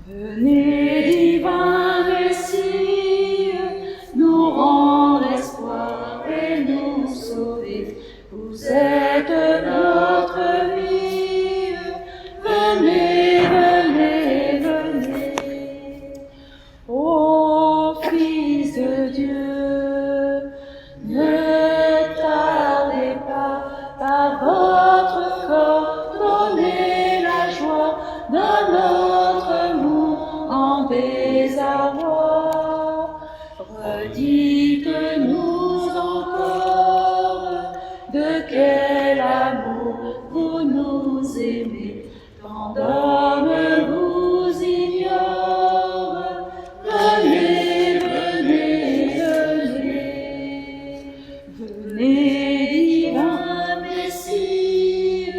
Venez, divin Messie, nous rendre espoir et nous sauver. Vous êtes notre vie. Venez, venez, venez. Ô Fils de Dieu, ne tardez pas par votre corps, donnez la joie dans notre monde en désarroi. Redites-nous encore de quel amour vous nous aimez, tant d'hommes vous ignorent. Venez, venez, venez. Venez, divin Messie,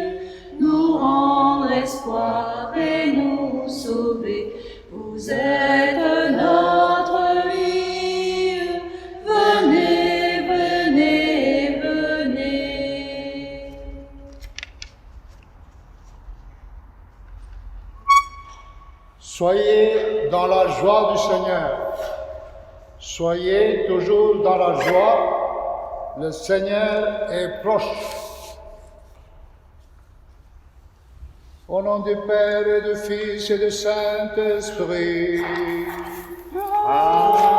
nous rendre espoir et nous sauver. Vous êtes notre vie. Venez, venez, venez. Soyez dans la joie du Seigneur. Soyez toujours dans la joie. Le Seigneur est proche. Au nom du Père et du Fils et du Saint-Esprit. Amen.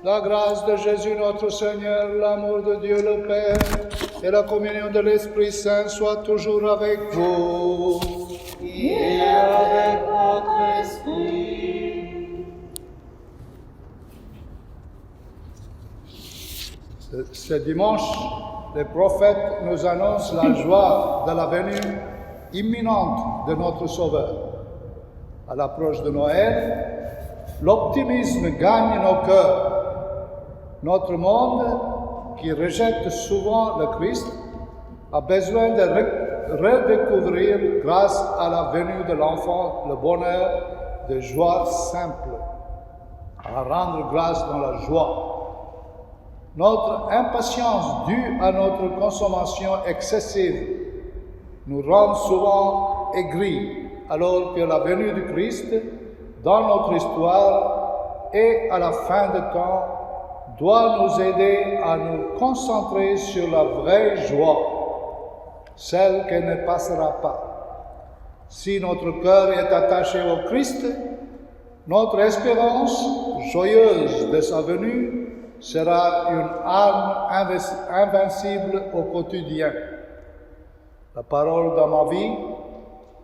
La grâce de Jésus notre Seigneur, l'amour de Dieu le Père et la communion de l'Esprit Saint soient toujours avec vous. Et avec votre esprit. Ce dimanche, les prophètes nous annoncent la joie de la venue imminente de notre Sauveur. À l'approche de Noël, l'optimisme gagne nos cœurs. Notre monde, qui rejette souvent le Christ, a besoin de redécouvrir, grâce à la venue de l'enfant, le bonheur de joie simple, à rendre grâce dans la joie. Notre impatience due à notre consommation excessive nous rend souvent aigris, alors que la venue du Christ dans notre histoire et à la fin des temps doit nous aider à nous concentrer sur la vraie joie, celle qui ne passera pas. Si notre cœur est attaché au Christ, notre espérance joyeuse de sa venue sera une arme invincible au quotidien. La parole dans ma vie,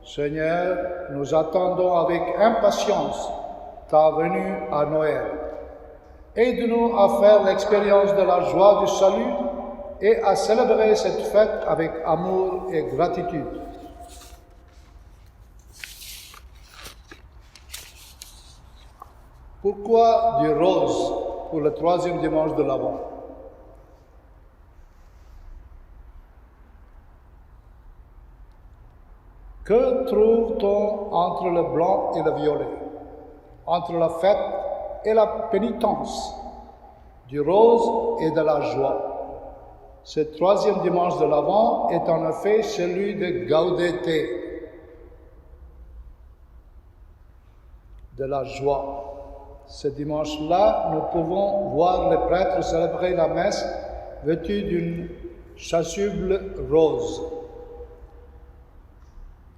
Seigneur, nous attendons avec impatience ta venue à Noël. Aide-nous à faire l'expérience de la joie du salut et à célébrer cette fête avec amour et gratitude. Pourquoi du rose pour le troisième dimanche de l'Avent? Que trouve-t-on entre le blanc et le violet, entre la fête et la pénitence, du rose et de la joie? Ce troisième dimanche de l'Avent est en effet celui de Gaudete, de la joie. Ce dimanche-là, nous pouvons voir les prêtres célébrer la messe vêtus d'une chasuble rose.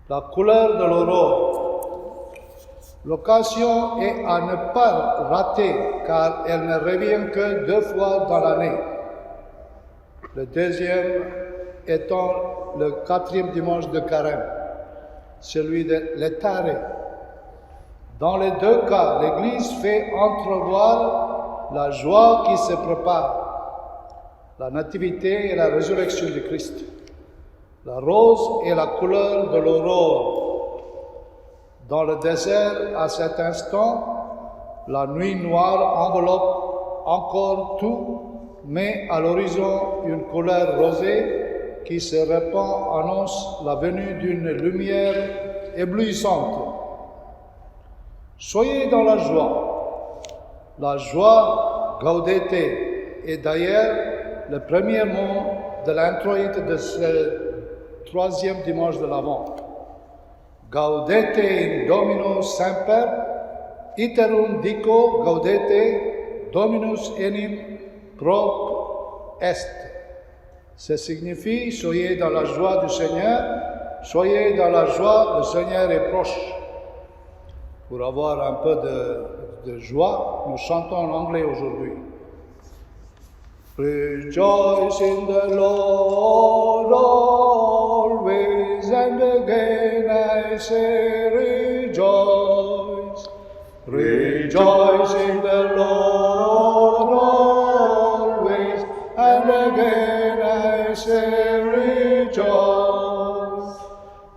La couleur de l'aurore. L'occasion est à ne pas rater, car elle ne revient que 2 fois dans l'année. Le deuxième étant le 4e dimanche de Carême, celui de l'Étaré. Dans les 2 cas, l'Église fait entrevoir la joie qui se prépare, la nativité et la résurrection du Christ. La rose est la couleur de l'aurore. Dans le désert, à cet instant, la nuit noire enveloppe encore tout, mais à l'horizon, une couleur rosée qui se répand annonce la venue d'une lumière éblouissante. Soyez dans la joie. La joie, Gaudete, est d'ailleurs le premier mot de l'introïte de ce 3e dimanche de l'Avent. Gaudete in Domino Semper, iterum dico gaudete, Dominus enim prop est. Ça signifie, soyez dans la joie du Seigneur, soyez dans la joie, le Seigneur est proche. Pour avoir un peu de joie, nous chantons en anglais aujourd'hui. Rejoice in the Lord always, and again I say rejoice. Rejoice in the Lord always, and again I say rejoice.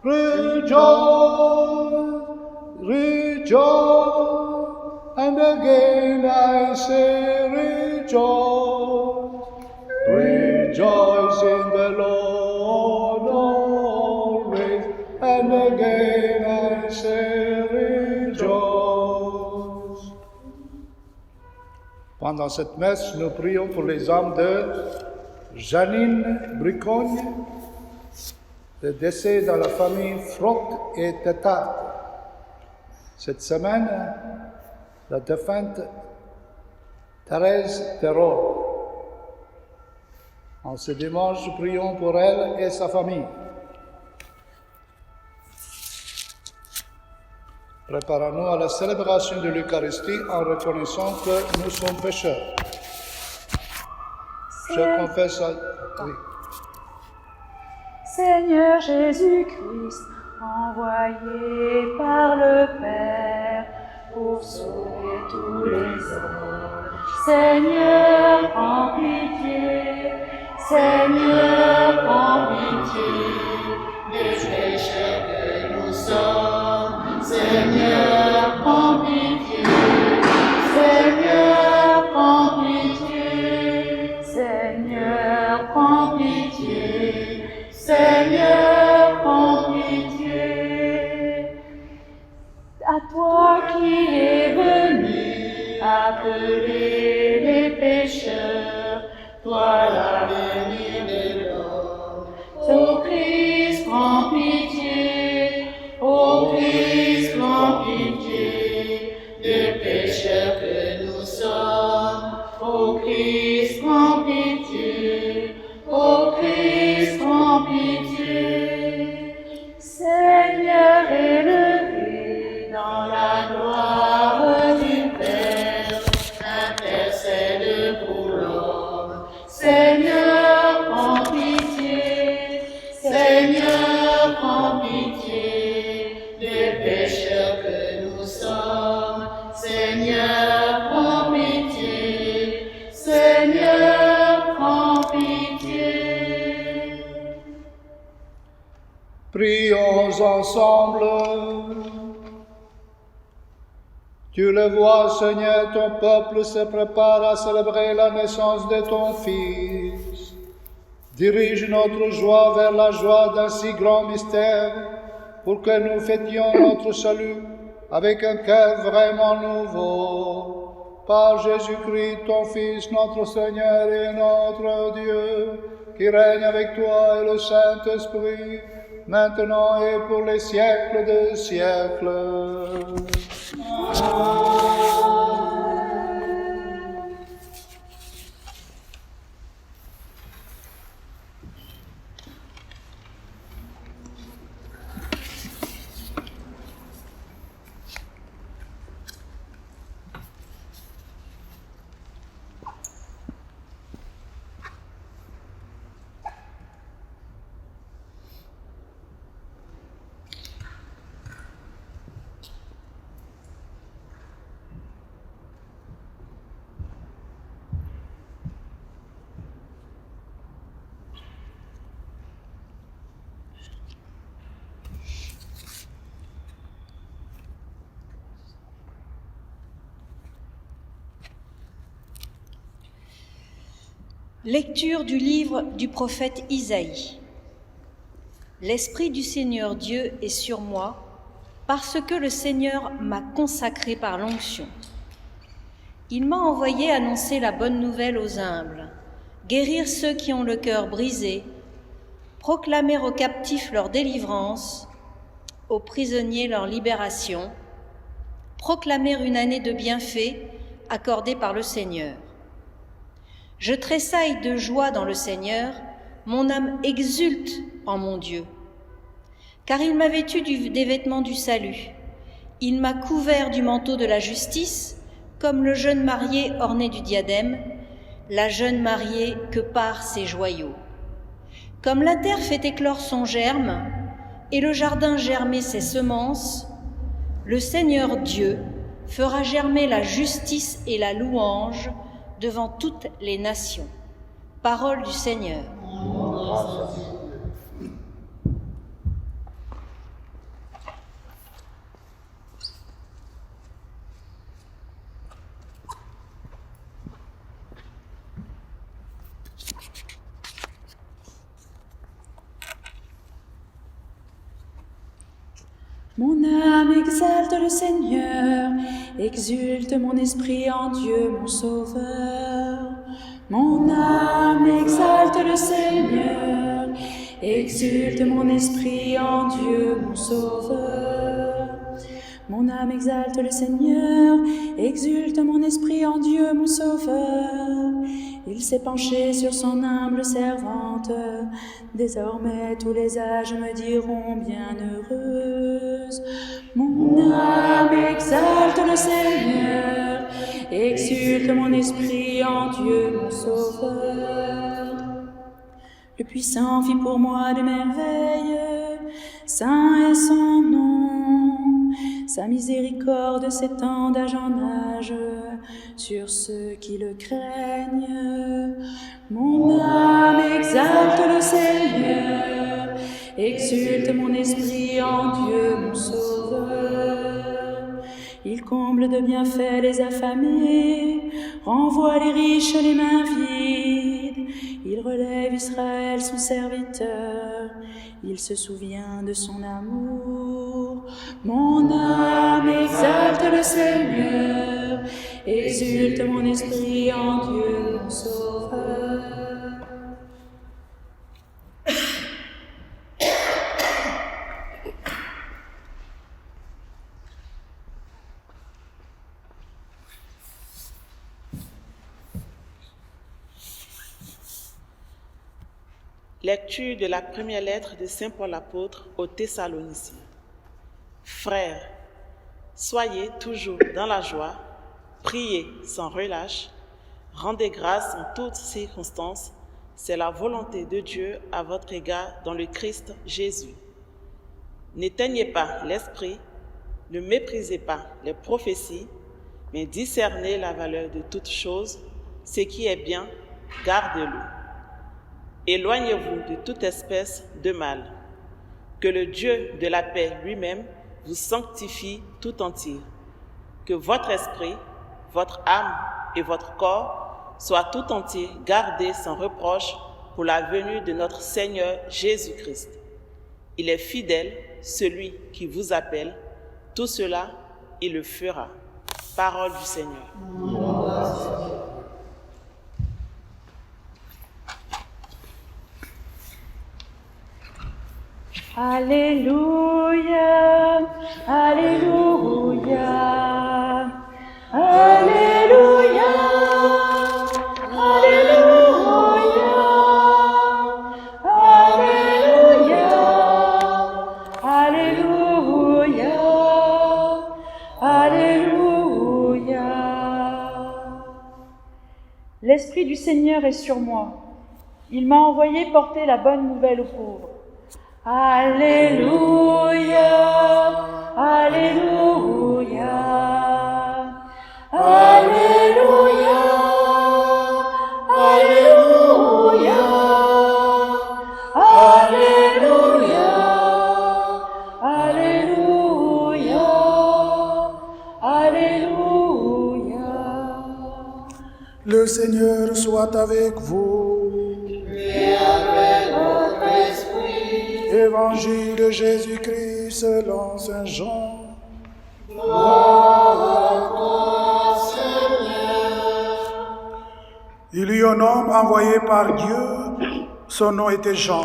Rejoice, rejoice, and again I say rejoice. Rejoice in the Lord always, and again I say rejoice. Pendant cette messe, nous prions pour les âmes de Janine Bricogne, le décès dans la famille Frotte et Tétard. Cette semaine, la défunte Thérèse Terror. En ce dimanche, prions pour elle et sa famille. Préparons-nous à la célébration de l'Eucharistie en reconnaissant que nous sommes pécheurs. Je confesse à... Oui. Seigneur Jésus-Christ, envoyé par le Père pour sauver tous les hommes, Seigneur, en pitié. Seigneur, en pitié des pécheurs que nous sommes. Seigneur, en pitié. Seigneur, en pitié. Seigneur, en pitié. Seigneur, en pitié. À toi qui es venu appeler les pécheurs, toi l'avenir de l'homme. Ô Christ, prends pitié. Ô Christ, prends pitié des pécheurs que nous sommes. Ô Christ, prends pitié. Ô Christ, prends pitié. Seigneur élevé dans la gloire du Père, intercède pour l'homme. Seigneur, prends pitié. Seigneur, prends pitié des pécheurs que nous sommes. Seigneur, prends pitié. Seigneur, prends pitié. Prions ensemble. Tu le vois, Seigneur, ton peuple se prépare à célébrer la naissance de ton Fils. Dirige notre joie vers la joie d'un si grand mystère, pour que nous fêtions notre salut avec un cœur vraiment nouveau. Par Jésus-Christ, ton Fils, notre Seigneur et notre Dieu, qui règne avec toi et le Saint-Esprit, maintenant et pour les siècles des siècles. Lecture du livre du prophète Isaïe. L'Esprit du Seigneur Dieu est sur moi, parce que le Seigneur m'a consacré par l'onction. Il m'a envoyé annoncer la bonne nouvelle aux humbles, guérir ceux qui ont le cœur brisé, proclamer aux captifs leur délivrance aux prisonniers leur libération, proclamer une année de bienfaits accordée par le Seigneur. Je tressaille de joie dans le Seigneur, mon âme exulte en mon Dieu. Car il m'a vêtu des vêtements du salut, il m'a couvert du manteau de la justice, comme le jeune marié orné du diadème, la jeune mariée que par ses joyaux. Comme la terre fait éclore son germe, et le jardin germer ses semences, le Seigneur Dieu fera germer la justice et la louange devant toutes les nations. Parole du Seigneur. Mon âme exalte le Seigneur, exulte mon esprit en Dieu mon Sauveur. Mon âme exalte le Seigneur, exulte mon esprit en Dieu mon Sauveur. Mon âme exalte le Seigneur, exulte mon esprit en Dieu mon Sauveur. Il s'est penché sur son humble servante, désormais tous les âges me diront bienheureuse. Mon âme exalte le Seigneur, exulte mon esprit en Dieu mon Sauveur. Le puissant fit pour moi des merveilles, saint est son nom. Sa miséricorde s'étend d'âge en âge sur ceux qui le craignent. Mon âme exalte le Seigneur, exulte mon esprit en Dieu mon Sauveur. Il comble de bienfaits les affamés, renvoie les riches les mains vides. Il relève Israël son serviteur, il se souvient de son amour. Mon âme exalte le Seigneur, exulte mon esprit en Dieu mon Sauveur. Lecture de la première lettre de Saint Paul apôtre aux Thessaloniciens. Frères, soyez toujours dans la joie, priez sans relâche, rendez grâce en toutes circonstances, c'est la volonté de Dieu à votre égard dans le Christ Jésus. N'éteignez pas l'esprit, ne méprisez pas les prophéties, mais discernez la valeur de toutes choses, ce qui est bien, gardez-le. Éloignez-vous de toute espèce de mal. Que le Dieu de la paix lui-même vous sanctifie tout entier. Que votre esprit, votre âme et votre corps soient tout entiers gardés sans reproche pour la venue de notre Seigneur Jésus-Christ. Il est fidèle, celui qui vous appelle. Tout cela, il le fera. Parole du Seigneur. Alléluia, Alléluia, Alléluia, Alléluia, Alléluia, Alléluia, Alléluia. L'Esprit du Seigneur est sur moi. Il m'a envoyé porter la bonne nouvelle aux pauvres. Alléluia, Alléluia, Alléluia, Alléluia, Alléluia, Alléluia, Alléluia. Le Seigneur soit avec vous. Et avec votre esprit. Évangile de Jésus-Christ selon Saint Jean. Gloire à toi, Seigneur. Il y eut un homme envoyé par Dieu, son nom était Jean.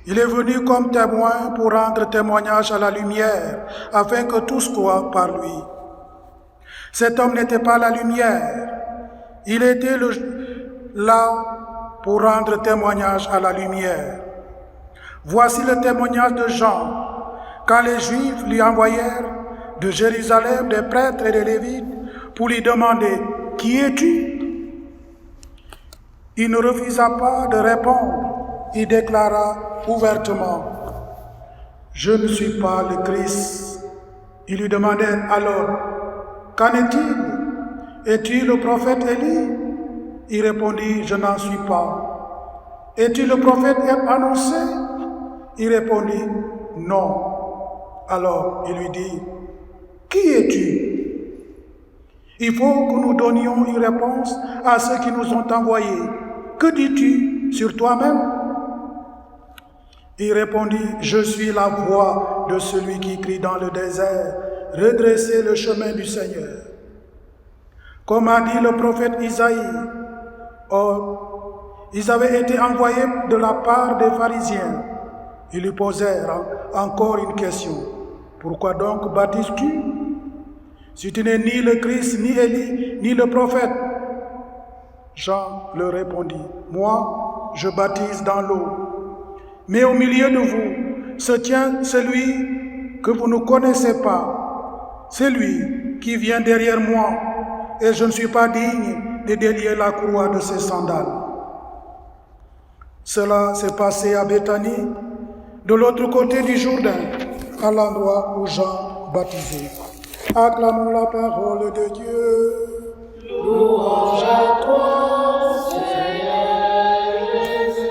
Il est venu comme témoin pour rendre témoignage à la lumière, afin que tous croient par lui. Cet homme n'était pas la lumière, il était là pour rendre témoignage à la lumière. Voici le témoignage de Jean, quand les Juifs lui envoyèrent de Jérusalem des prêtres et des Lévites pour lui demander « Qui es-tu » Il ne refusa pas de répondre, il déclara ouvertement « Je ne suis pas le Christ ». Ils lui demandèrent alors « Qu'en est-il? Es-tu le prophète Élie » Il répondit « Je n'en suis pas ». « Es-tu le prophète annoncé » Il répondit « Non ». Alors il lui dit « Qui es-tu » Il faut que nous donnions une réponse à ceux qui nous ont envoyés. Que dis-tu sur toi-même? Il répondit « Je suis la voix de celui qui crie dans le désert, redressez le chemin du Seigneur. » Comme a dit le prophète Isaïe, or, ils avaient été envoyés de la part des pharisiens. Ils lui posèrent encore une question. Pourquoi donc baptises-tu? Si tu n'es ni le Christ, ni Élie, ni le prophète. Jean leur répondit, moi, je baptise dans l'eau. Mais au milieu de vous se tient celui que vous ne connaissez pas. C'est lui qui vient derrière moi, et je ne suis pas digne de délier la courroie de ses sandales. Cela s'est passé à Béthanie, de l'autre côté du Jourdain, à l'endroit où Jean baptisait. Acclamons la parole de Dieu. Louange à toi, Seigneur Jésus.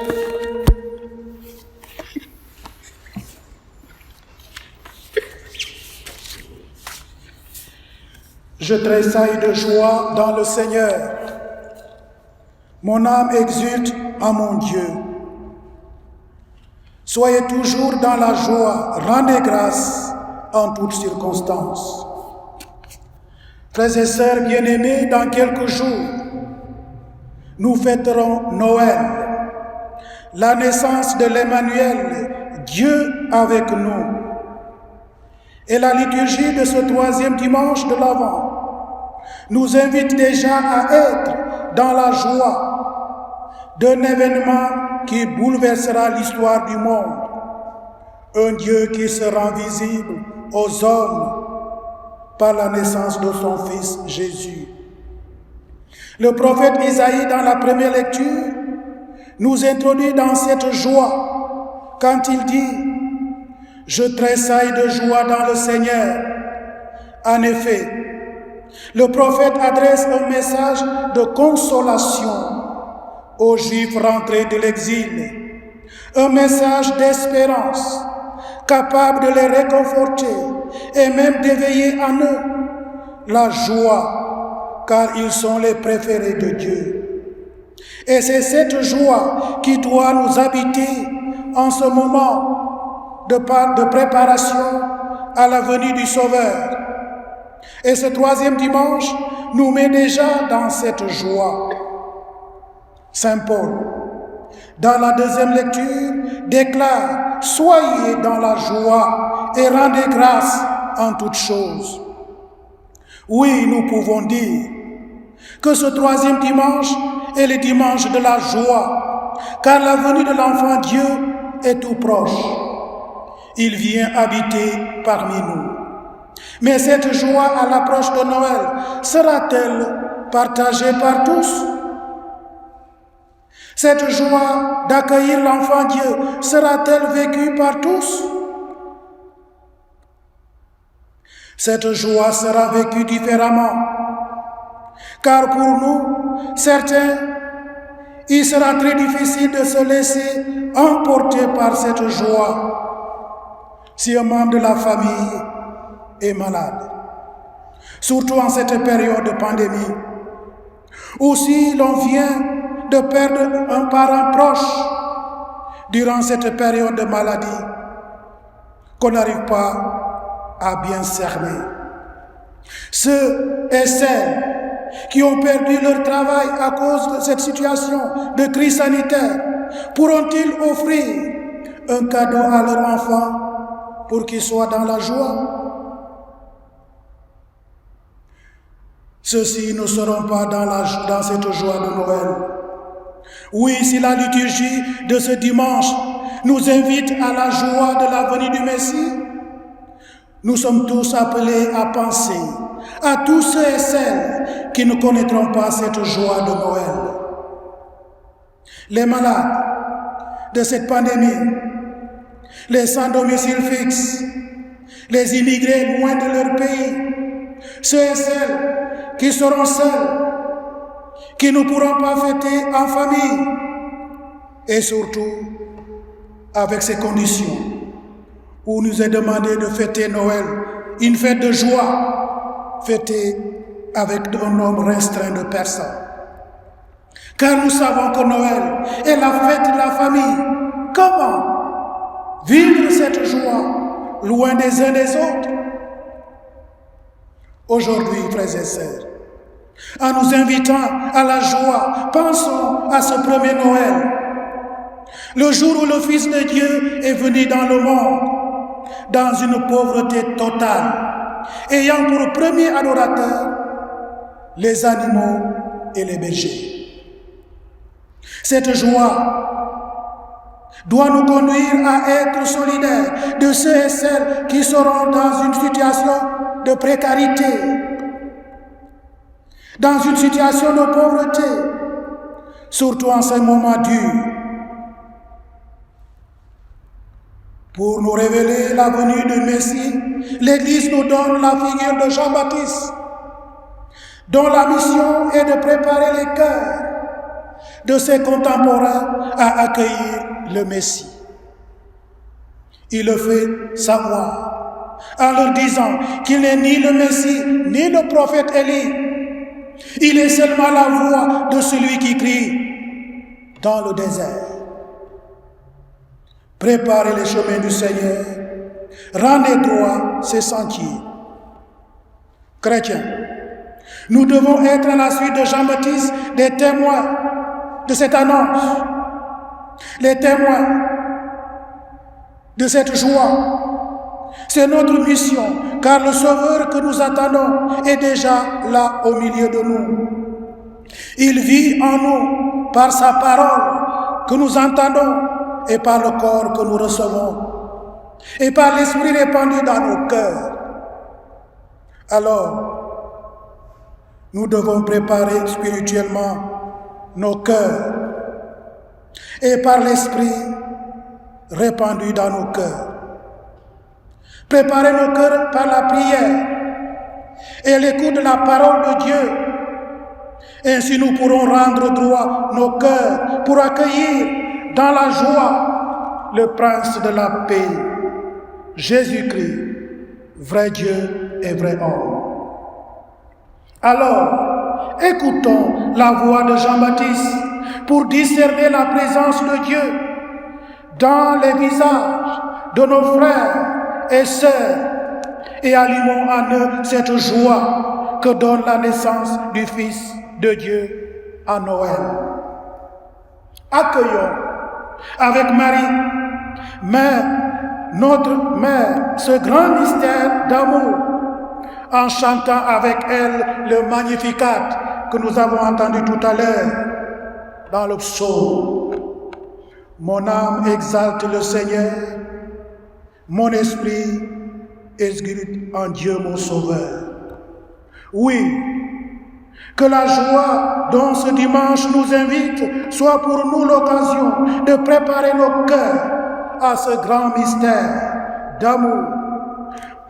Je tressaille de joie dans le Seigneur. Mon âme exulte en mon Dieu. Soyez toujours dans la joie, rendez grâce en toutes circonstances. Frères et sœurs bien-aimés, dans quelques jours, nous fêterons Noël, la naissance de l'Emmanuel, Dieu avec nous. Et la liturgie de ce troisième dimanche de l'Avent nous invite déjà à être dans la joie d'un événement qui bouleversera l'histoire du monde. Un Dieu qui se rend visible aux hommes par la naissance de son Fils Jésus. Le prophète Isaïe, dans la première lecture, nous introduit dans cette joie quand il dit « Je tressaille de joie dans le Seigneur ». En effet, le prophète adresse un message de consolation aux Juifs rentrés de l'exil, un message d'espérance capable de les réconforter et même d'éveiller en eux la joie, car ils sont les préférés de Dieu. Et c'est cette joie qui doit nous habiter en ce moment de préparation à la venue du Sauveur. Et ce troisième dimanche nous met déjà dans cette joie. Saint Paul, dans la deuxième lecture, déclare « Soyez dans la joie et rendez grâce en toutes choses ». Oui, nous pouvons dire que ce troisième dimanche est le dimanche de la joie, car la venue de l'enfant Dieu est tout proche. Il vient habiter parmi nous. Mais cette joie à l'approche de Noël sera-t-elle partagée par tous? Cette joie d'accueillir l'enfant Dieu sera-t-elle vécue par tous? Cette joie sera vécue différemment, car pour nous, certains, il sera très difficile de se laisser emporter par cette joie si un membre de la famille est malade, surtout en cette période de pandémie, ou si l'on vient de perdre un parent proche durant cette période de maladie qu'on n'arrive pas à bien cerner. Ceux et celles qui ont perdu leur travail à cause de cette situation de crise sanitaire pourront-ils offrir un cadeau à leur enfant pour qu'ils soient dans la joie. Ceux-ci ne seront pas dans cette joie de Noël. Oui, si la liturgie de ce dimanche nous invite à la joie de la venue du Messie, nous sommes tous appelés à penser à tous ceux et celles qui ne connaîtront pas cette joie de Noël. Les malades de cette pandémie, les sans domicile fixe, les immigrés loin de leur pays, ceux et celles qui seront seuls, qui ne pourront pas fêter en famille, et surtout avec ces conditions où nous est demandé de fêter Noël, une fête de joie, fêtée avec un nombre restreint de personnes. Car nous savons que Noël est la fête de la famille. Comment vivre cette joie loin des uns des autres? Aujourd'hui, frères et sœurs, en nous invitant à la joie, pensons à ce premier Noël, le jour où le Fils de Dieu est venu dans le monde, dans une pauvreté totale, ayant pour premier adorateur les animaux et les bergers. Cette joie doit nous conduire à être solidaires de ceux et celles qui seront dans une situation de précarité, dans une situation de pauvreté, surtout en ces moments durs. Pour nous révéler la venue du Messie, l'Église nous donne la figure de Jean-Baptiste, dont la mission est de préparer les cœurs de ses contemporains à accueillir le Messie. Il le fait savoir en leur disant qu'il n'est ni le Messie ni le prophète Élie. Il est seulement la voix de celui qui crie dans le désert. Préparez les chemins du Seigneur, rendez droit ses sentiers. Chrétiens, nous devons être à la suite de Jean-Baptiste des témoins de cette annonce, les témoins de cette joie. C'est notre mission, car le Sauveur que nous attendons est déjà là au milieu de nous. Il vit en nous par sa parole que nous entendons et par le corps que nous recevons et par l'Esprit répandu dans nos cœurs. Alors, nous devons préparer spirituellement nos cœurs et par l'Esprit répandu dans nos cœurs. Préparer nos cœurs par la prière et l'écoute de la parole de Dieu. Ainsi nous pourrons rendre droit nos cœurs pour accueillir dans la joie le Prince de la paix, Jésus-Christ, vrai Dieu et vrai homme. Alors, écoutons la voix de Jean-Baptiste pour discerner la présence de Dieu dans les visages de nos frères et sœurs et allumons en eux cette joie que donne la naissance du Fils de Dieu à Noël. Accueillons avec Marie, notre Mère, ce grand mystère d'amour en chantant avec elle le Magnificat que nous avons entendu tout à l'heure dans le psaume. Mon âme exalte le Seigneur, mon esprit exulte en Dieu mon Sauveur. Oui, que la joie dont ce dimanche nous invite soit pour nous l'occasion de préparer nos cœurs à ce grand mystère d'amour,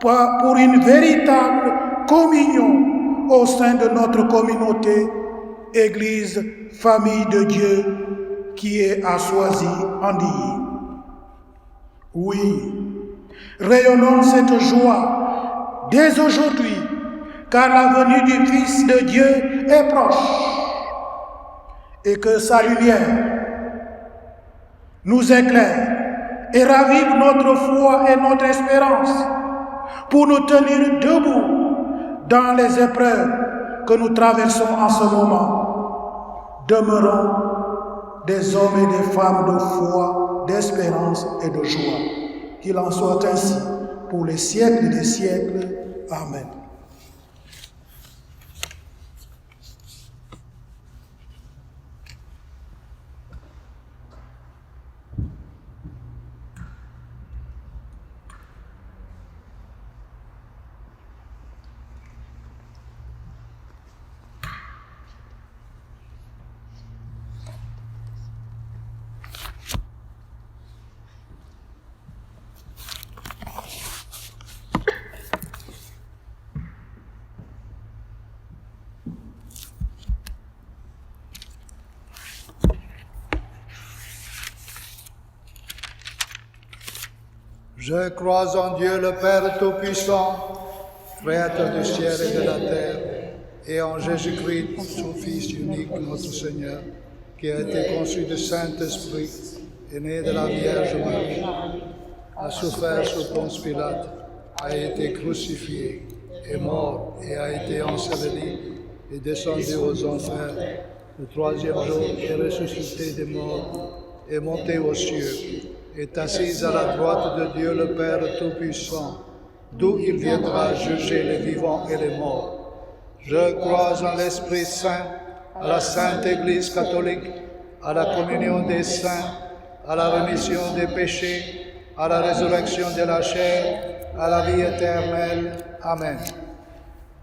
pour une véritable communion au sein de notre communauté, Église, famille de Dieu, qui est à Soisy-Andilly. Oui, rayonnons cette joie dès aujourd'hui, car la venue du Fils de Dieu est proche, et que sa lumière nous éclaire et ravive notre foi et notre espérance pour nous tenir debout dans les épreuves que nous traversons en ce moment. Demeurons des hommes et des femmes de foi d'espérance et de joie. Qu'il en soit ainsi pour les siècles des siècles. Amen. Je crois en Dieu le Père Tout-Puissant, Créateur du ciel et de la terre, et en Jésus-Christ, son Fils unique, notre Seigneur, qui a été conçu du Saint-Esprit, est né de la Vierge Marie, a souffert sous Ponce Pilate, a été crucifié, est mort et a été enseveli, est descendu aux enfers. Le troisième jour, est ressuscité des morts, est monté aux cieux, est assis à la droite de Dieu le Père Tout-Puissant, d'où il viendra juger les vivants et les morts. Je crois en l'Esprit Saint, à la Sainte Église catholique, à la communion des saints, à la rémission des péchés, à la résurrection de la chair, à la vie éternelle. Amen.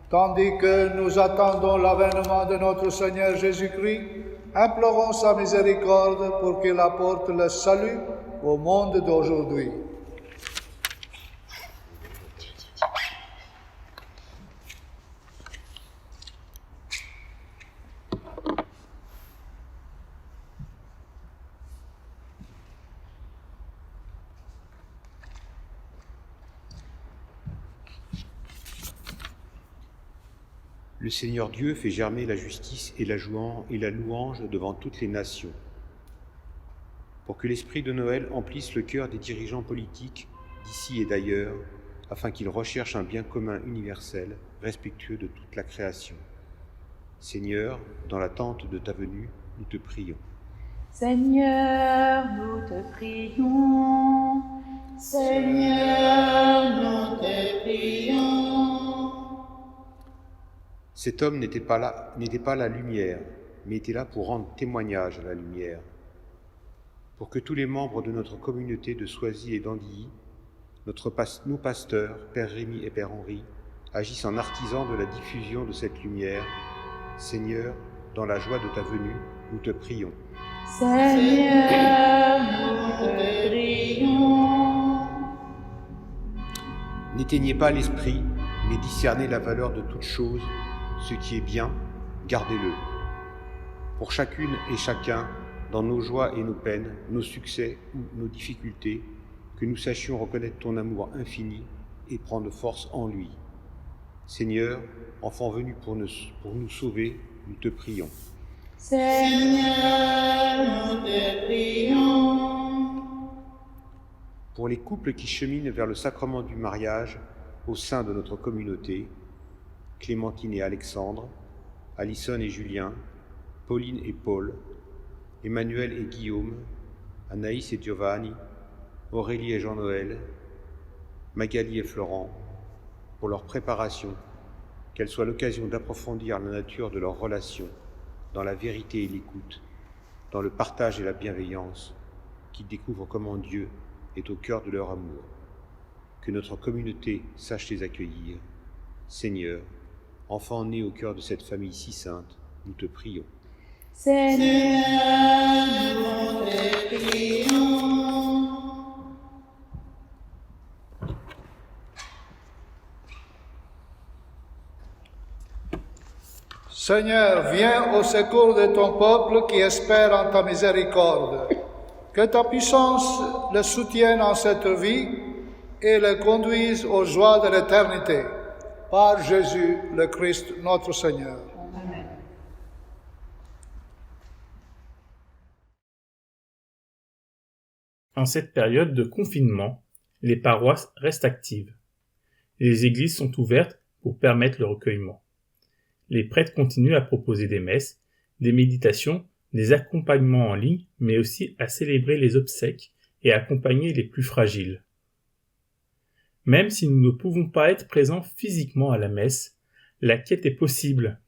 Tandis que nous attendons l'avènement de notre Seigneur Jésus-Christ, implorons sa miséricorde pour qu'il apporte le salut au monde d'aujourd'hui. Le Seigneur Dieu fait germer la justice et la louange devant toutes les nations. Pour que l'esprit de Noël emplisse le cœur des dirigeants politiques d'ici et d'ailleurs, afin qu'ils recherchent un bien commun universel, respectueux de toute la création. Seigneur, dans l'attente de ta venue, nous te prions. Seigneur, nous te prions. Seigneur, nous te prions. Cet homme n'était pas la lumière, mais était là pour rendre témoignage à la lumière. Pour que tous les membres de notre communauté de Soisy et d'Andilly, nos pasteurs, Père Rémy et Père Henri, agissent en artisans de la diffusion de cette lumière. Seigneur, dans la joie de ta venue, nous te prions. Seigneur, nous te prions. N'éteignez pas l'esprit, mais discernez la valeur de toute chose, ce qui est bien, gardez-le. Pour chacune et chacun, dans nos joies et nos peines, nos succès ou nos difficultés, que nous sachions reconnaître ton amour infini et prendre force en lui. Seigneur, enfant venu pour nous sauver, nous te prions. Seigneur, nous te prions. Pour les couples qui cheminent vers le sacrement du mariage au sein de notre communauté, Clémentine et Alexandre, Alison et Julien, Pauline et Paul, Emmanuel et Guillaume, Anaïs et Giovanni, Aurélie et Jean-Noël, Magali et Florent, pour leur préparation, qu'elle soit l'occasion d'approfondir la nature de leur relation, dans la vérité et l'écoute, dans le partage et la bienveillance, qu'ils découvrent comment Dieu est au cœur de leur amour. Que notre communauté sache les accueillir. Seigneur, enfant né au cœur de cette famille si sainte, nous te prions. Seigneur, nous te prions. Seigneur, viens au secours de ton peuple qui espère en ta miséricorde. Que ta puissance le soutienne en cette vie et le conduise aux joies de l'éternité. Par Jésus le Christ, notre Seigneur. Amen. En cette période de confinement, les paroisses restent actives. Les églises sont ouvertes pour permettre le recueillement. Les prêtres continuent à proposer des messes, des méditations, des accompagnements en ligne, mais aussi à célébrer les obsèques et accompagner les plus fragiles. Même si nous ne pouvons pas être présents physiquement à la messe, la quête est possible,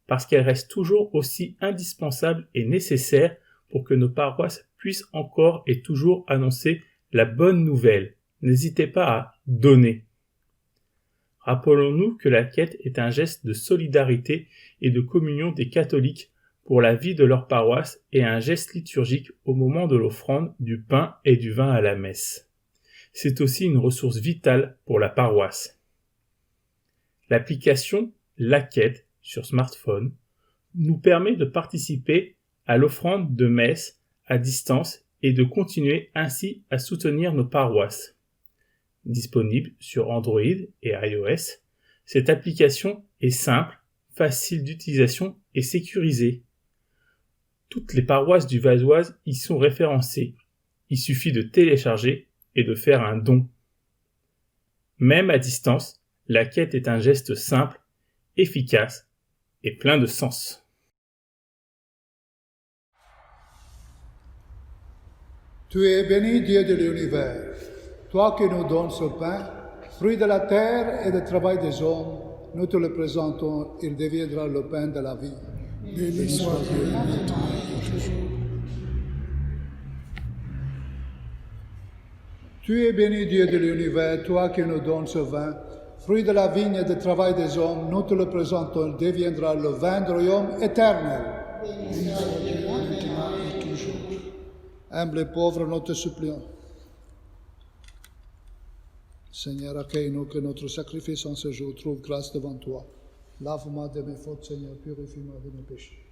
parce qu'elle reste toujours aussi indispensable et nécessaire pour que nos paroisses puissent encore et toujours annoncer la bonne nouvelle. N'hésitez pas à donner. Rappelons-nous que la quête est un geste de solidarité et de communion des catholiques pour la vie de leur paroisse et un geste liturgique au moment de l'offrande du pain et du vin à la messe. C'est aussi une ressource vitale pour la paroisse. L'application La Quête sur smartphone nous permet de participer à l'offrande de messe à distance et de continuer ainsi à soutenir nos paroisses. Disponible sur Android et iOS, cette application est simple, facile d'utilisation et sécurisée. Toutes les paroisses du Val d'Oise y sont référencées. Il suffit de télécharger et de faire un don. Même à distance, la quête est un geste simple, efficace et plein de sens. Tu es béni, Dieu de l'univers, toi qui nous donnes ce pain, fruit de la terre et du travail des hommes. Nous te le présentons, il deviendra le pain de la vie. Béni soit Dieu maintenant et toujours. Tu es béni, Dieu de l'univers, toi qui nous donnes ce vin, fruit de la vigne et du travail des hommes. Nous te le présentons, il deviendra le vin du royaume éternel. Béni soit Dieu maintenant et toujours. Humble et pauvre, nous te supplions. Seigneur, accueille-nous, que notre sacrifice en ce jour trouve grâce devant toi. Lave-moi de mes fautes, Seigneur, purifie-moi de mes péchés.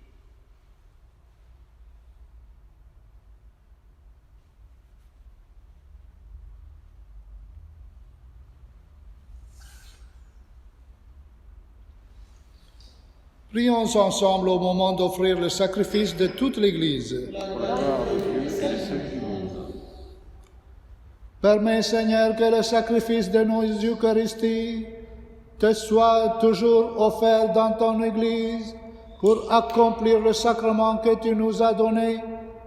Prions ensemble au moment d'offrir le sacrifice de toute l'Église. Permets, Seigneur, que le sacrifice de nos Eucharisties te soit toujours offert dans ton Église pour accomplir le sacrement que tu nous as donné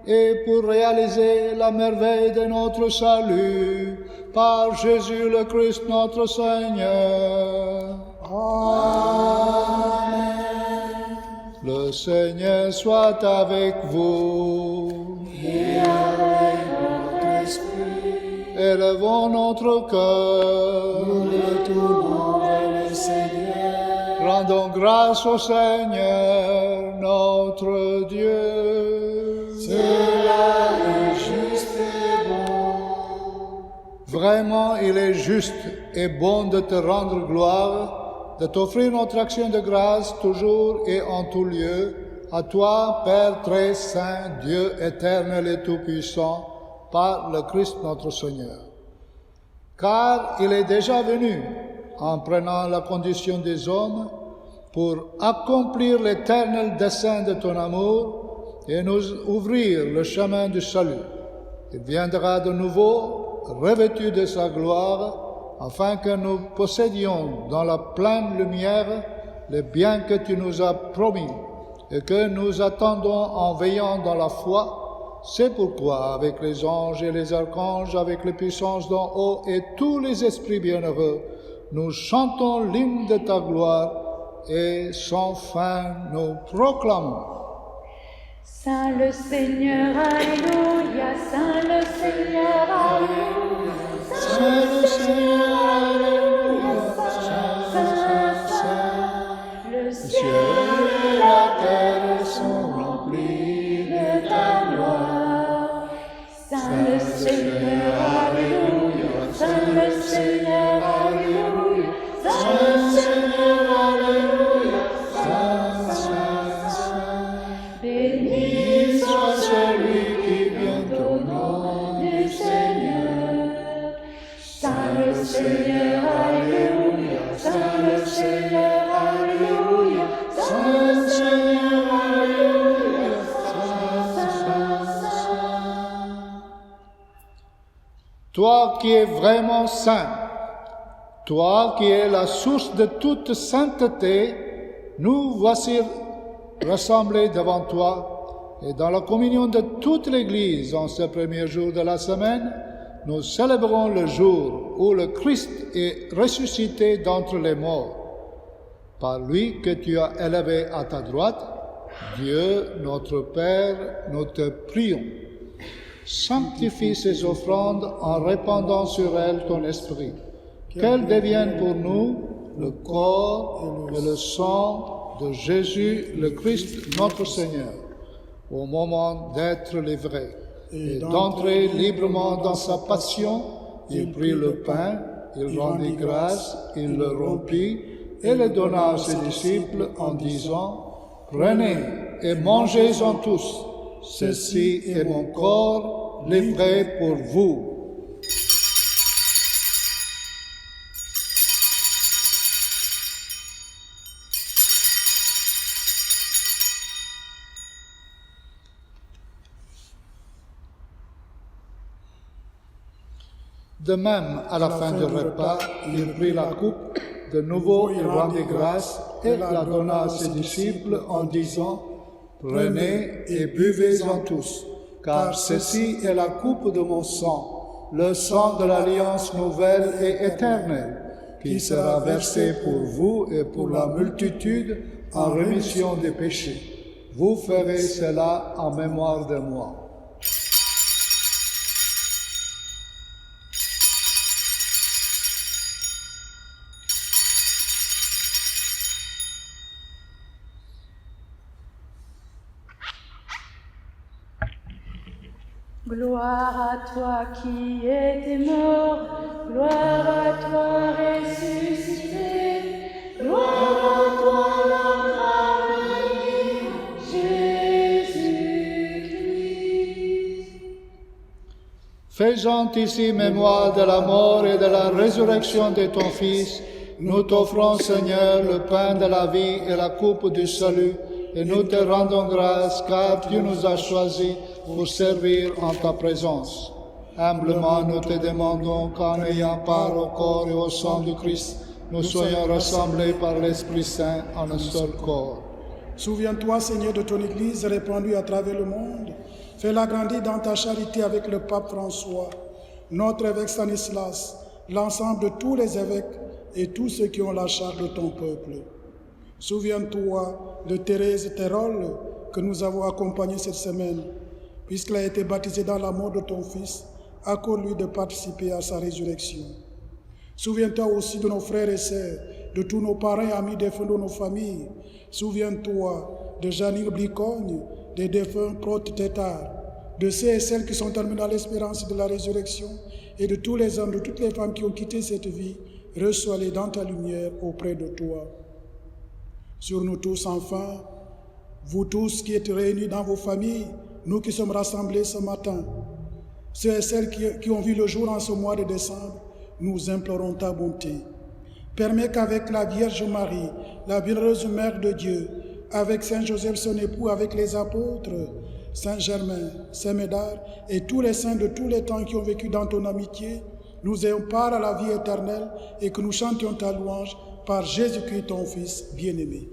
et pour réaliser la merveille de notre salut par Jésus le Christ notre Seigneur. Amen. Le Seigneur soit avec vous. Et avec votre esprit. Élevons notre cœur. Nous le tournons vers le Seigneur. Rendons grâce au Seigneur, notre Dieu. Cela est juste et bon. Vraiment, il est juste et bon de te rendre gloire, de t'offrir notre action de grâce toujours et en tout lieu, à toi, Père très saint, Dieu éternel et tout-puissant, par le Christ notre Seigneur. Car il est déjà venu, en prenant la condition des hommes, pour accomplir l'éternel dessein de ton amour et nous ouvrir le chemin du salut. Il viendra de nouveau, revêtu de sa gloire, afin que nous possédions dans la pleine lumière les biens que tu nous as promis et que nous attendons en veillant dans la foi. C'est pourquoi, avec les anges et les archanges, avec les puissances d'en haut et tous les esprits bienheureux, nous chantons l'hymne de ta gloire et sans fin nous proclamons. Saint le Seigneur, Alléluia, Saint le Seigneur, Alléluia, Saint le Seigneur, Alléluia, Saint, Saint, Saint. le Le ciel et la terre sont remplis de ta gloire. Saint le Seigneur, Alléluia, Saint le Seigneur, Alléluia, Saint le Seigneur, Alléluia, Saint, Saint, Saint. Béni soit celui qui vient au nom du Seigneur. Saint le Seigneur, Alléluia, Saint le Seigneur, Alléluia, Saint le Seigneur, Alléluia, Saint, Saint, Saint. Toi qui es vraiment saint, toi qui es la source de toute sainteté, nous voici rassemblés devant toi Et dans la communion de toute l'Église, en ce premier jour de la semaine, nous célébrons le jour où le Christ est ressuscité d'entre les morts. Par lui que tu as élevé à ta droite, Dieu, notre Père, nous te prions. Sanctifie ces offrandes en répandant sur elles ton esprit, qu'elles deviennent pour nous le corps et le sang de Jésus, le Christ, notre Seigneur, au moment d'être livré et d'entrer librement dans sa passion. Il prit le pain, il rendit grâce, il le rompit et le donna à ses disciples en disant: Prenez et mangez-en tous, ceci est mon corps livré pour vous. De même, à la fin du repas, il prit la coupe, de nouveau il rendit grâce et la donna à ses disciples en disant: Prenez et buvez-en tous, car ceci est la coupe de mon sang, le sang de l'alliance nouvelle et éternelle, qui sera versé pour vous et pour la multitude en rémission des péchés. Vous ferez cela en mémoire de moi. Gloire à toi qui étais mort, gloire à toi ressuscité, gloire à toi notre avenir, Jésus-Christ. Faisant ici mémoire de la mort et de la résurrection de ton Fils, nous t'offrons, Seigneur, le pain de la vie et la coupe du salut, et nous te rendons grâce car tu nous as choisis pour servir en ta présence. Humblement, nous te demandons qu'en ayant part au corps et au sang du Christ, nous soyons rassemblés par l'Esprit Saint en un seul corps. Souviens-toi, Seigneur, de ton Église répandue à travers le monde. Fais-la grandir dans ta charité avec le pape François, notre évêque Stanislas, l'ensemble de tous les évêques et tous ceux qui ont la charge de ton peuple. Souviens-toi de Thérèse Terol que nous avons accompagnée cette semaine. Puisqu'elle a été baptisée dans la mort de ton Fils, accorde-lui de participer à sa résurrection. Souviens-toi aussi de nos frères et sœurs, de tous nos parents et amis défunts de nos familles. Souviens-toi de Janine Blicogne, des défunts protes Tétard, de ceux et celles qui sont terminés à l'espérance de la résurrection, et de tous les hommes, de toutes les femmes qui ont quitté cette vie. Reçois-les dans ta lumière auprès de toi. Sur nous tous, enfin, vous tous qui êtes réunis dans vos familles, nous qui sommes rassemblés ce matin, ceux et celles qui ont vu le jour en ce mois de décembre, nous implorons ta bonté. Permets qu'avec la Vierge Marie, la bienheureuse Mère de Dieu, avec Saint Joseph son époux, avec les apôtres, Saint Germain, Saint Médard et tous les saints de tous les temps qui ont vécu dans ton amitié, nous ayons part à la vie éternelle et que nous chantions ta louange par Jésus-Christ ton Fils bien-aimé.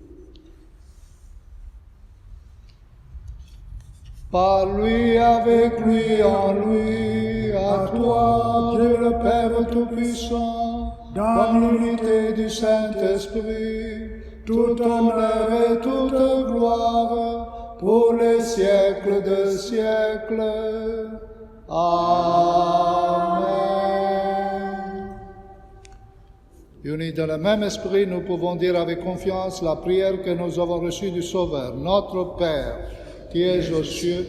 Par lui, avec lui, en lui, à toi, Dieu le Père Tout-Puissant, dans l'unité du Saint-Esprit, tout honneur et toute gloire, pour les siècles de siècles. Amen. Unis dans le même esprit, nous pouvons dire avec confiance la prière que nous avons reçue du Sauveur, notre Père, qui es aux cieux,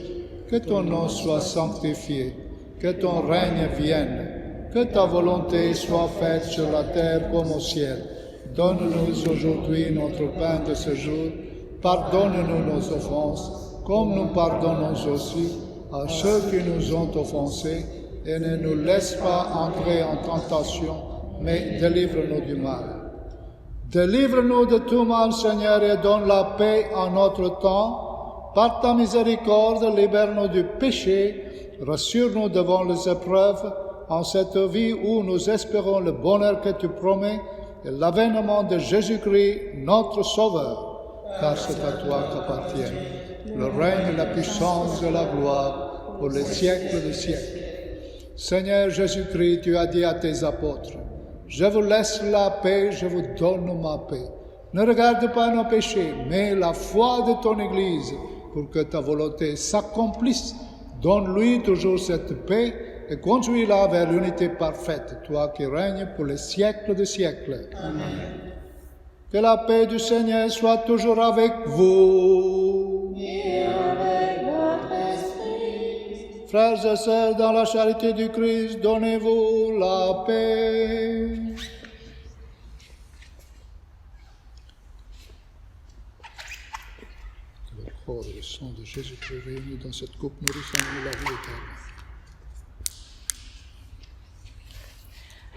que ton nom soit sanctifié, que ton règne vienne, que ta volonté soit faite sur la terre comme au ciel. Donne-nous aujourd'hui notre pain de ce jour. Pardonne-nous nos offenses, comme nous pardonnons aussi à ceux qui nous ont offensés, et ne nous laisse pas entrer en tentation, mais délivre-nous du mal. Délivre-nous de tout mal, Seigneur, et donne la paix en notre temps. Par ta miséricorde, libère-nous du péché, rassure-nous devant les épreuves, en cette vie où nous espérons le bonheur que tu promets et l'avènement de Jésus-Christ, notre Sauveur, car c'est à toi qu'appartiennent le règne, la puissance et la gloire pour les siècles des siècles. Seigneur Jésus-Christ, tu as dit à tes apôtres, « Je vous laisse la paix, je vous donne ma paix. Ne regarde pas nos péchés, mais la foi de ton Église, pour que ta volonté s'accomplisse. Donne-lui toujours cette paix et conduis-la vers l'unité parfaite, toi qui règnes pour les siècles des siècles. » Amen. Que la paix du Seigneur soit toujours avec vous. Et avec votre esprit. Frères et sœurs, dans la charité du Christ, donnez-vous la paix. Que le corps et le sang de Jésus-Christ réunis dans cette coupe nourrissant la vie éternelle.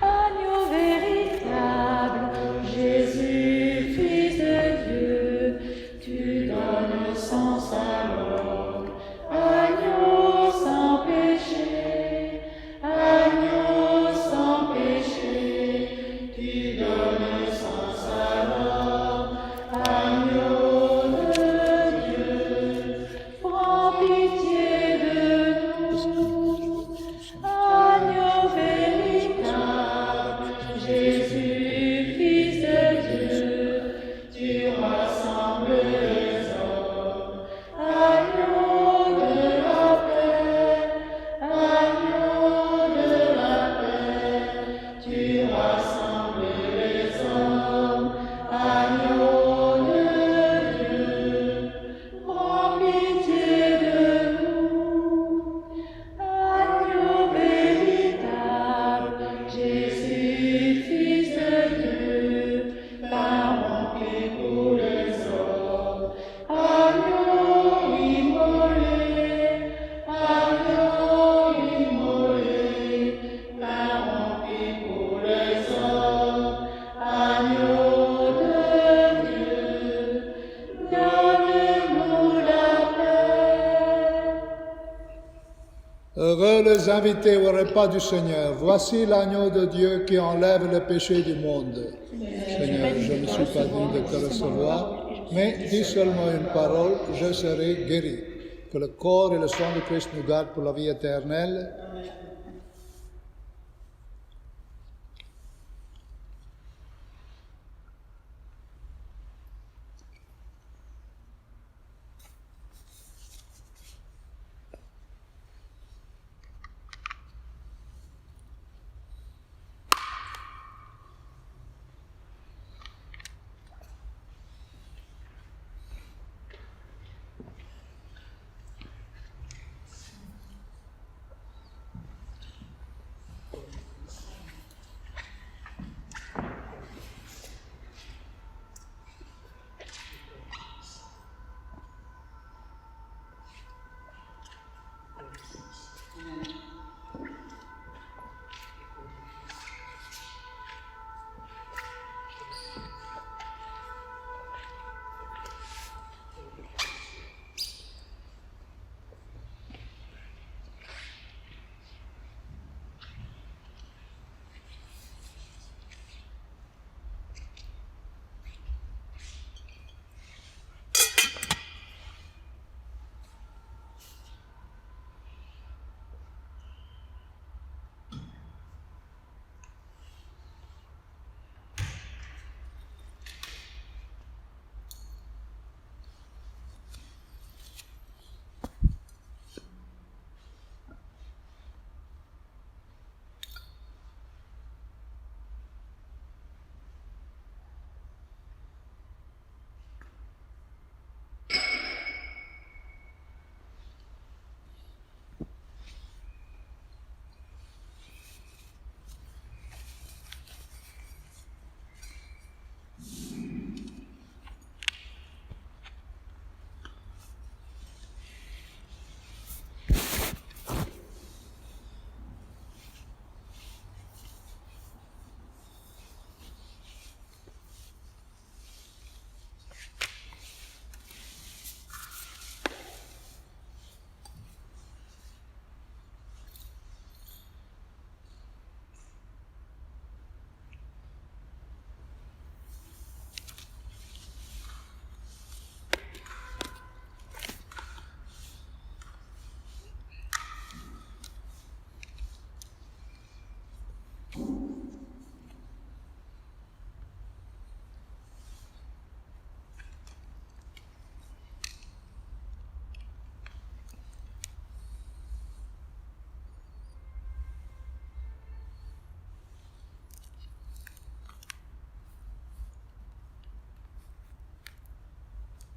Agneau véritable, Jésus, Fils de Dieu, tu donnes sens à l'homme. Agneau sans péché, agneau sans péché, tu donnes sens à l'homme. Agneau de Dieu, prends pitié de nous. Agneau véritable, Jésus, Fils de Dieu, tu rassembles les hommes. Agneau de la paix, agneau de la paix, tu rassembles les hommes. Agneau de Dieu, prends pitié de nous. Agneau véritable, Jésus, Fils de Dieu, pain rempli pour les hommes. Agneau immolé, pain rempli pour les hommes. Agneau de Dieu, donne-nous la paix. Heureux les invités au repas du Seigneur. Voici l'agneau de Dieu qui enlève le péché du monde. Seigneur, je ne suis pas digne de te recevoir, mais dis seulement une parole, je serai guéri. Que le corps et le sang de Christ nous gardent pour la vie éternelle.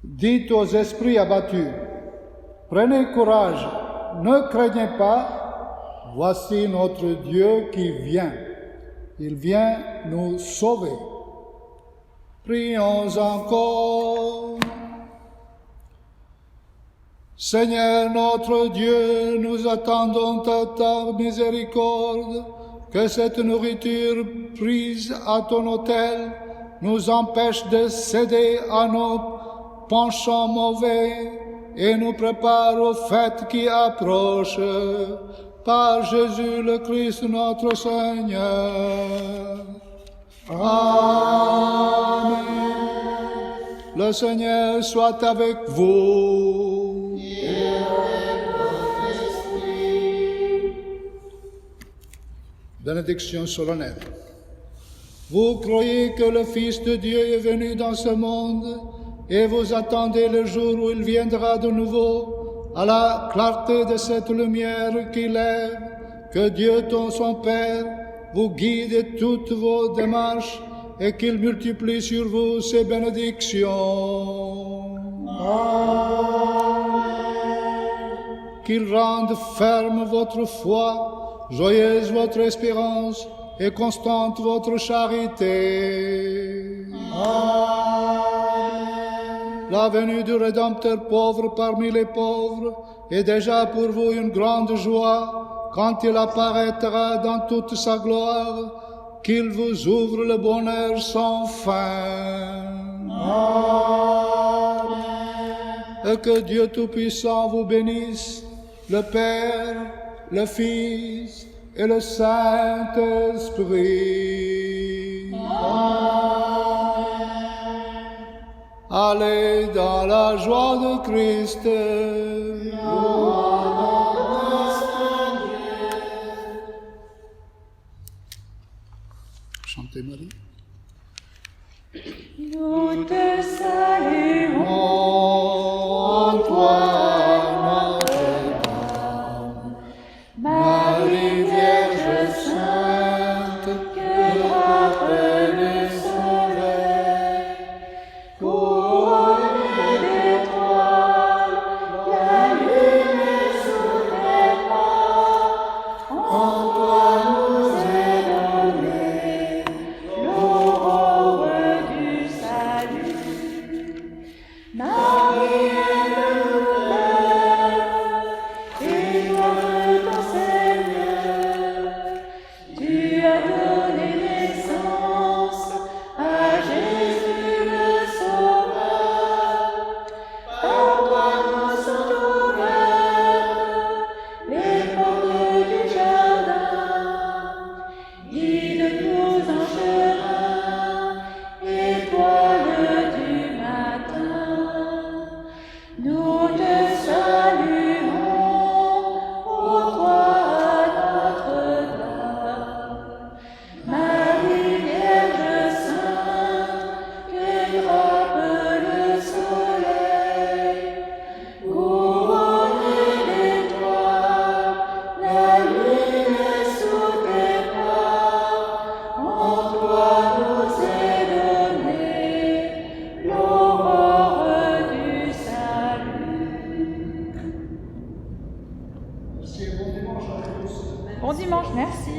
Dites aux esprits abattus, prenez courage, ne craignez pas, voici notre Dieu qui vient. Il vient nous sauver. Prions encore. Seigneur notre Dieu, nous attendons ta miséricorde, que cette nourriture prise à ton autel nous empêche de céder à nos penchants mauvais et nous prépare aux fêtes qui approchent. Par Jésus le Christ notre Seigneur. Amen. Le Seigneur soit avec vous. Bénédiction solennelle. Vous croyez que le Fils de Dieu est venu dans ce monde et vous attendez le jour où il viendra de nouveau à la clarté de cette lumière qui lève, que Dieu, son Père, vous guide toutes vos démarches et qu'il multiplie sur vous ses bénédictions. Amen. Qu'il rende ferme votre foi, joyeuse votre espérance et constante votre charité. Amen. La venue du Rédempteur pauvre parmi les pauvres est déjà pour vous une grande joie quand il apparaîtra dans toute sa gloire, qu'il vous ouvre le bonheur sans fin. Amen. Et que Dieu Tout-Puissant vous bénisse, le Père, le Fils et le Saint-Esprit. Amen. Allez dans la joie de Christ. Chantez Marie. Nous te saluons, En toi, Notre-Dame, Marie Vierge Sainte, que frappe le soleil. Couronne d'étoiles, la lune sous tes pas. En toi nous est donnée l'aurore du salut. Marie est le Père, étoile de ton Seigneur. Tu as donné naissance à Jésus le Sauveur. Par toi nous sont ouvertes les portes du jardin. Guide-nous en chemin, étoile du matin. Nous te saluons, ô toi Notre-Dame. Marie Vierge Sainte, que frappe le soleil. Couronnée d'étoiles, la lune est sous tes pas. En toi nous est donnée l'aurore du salut. Bon dimanche, merci.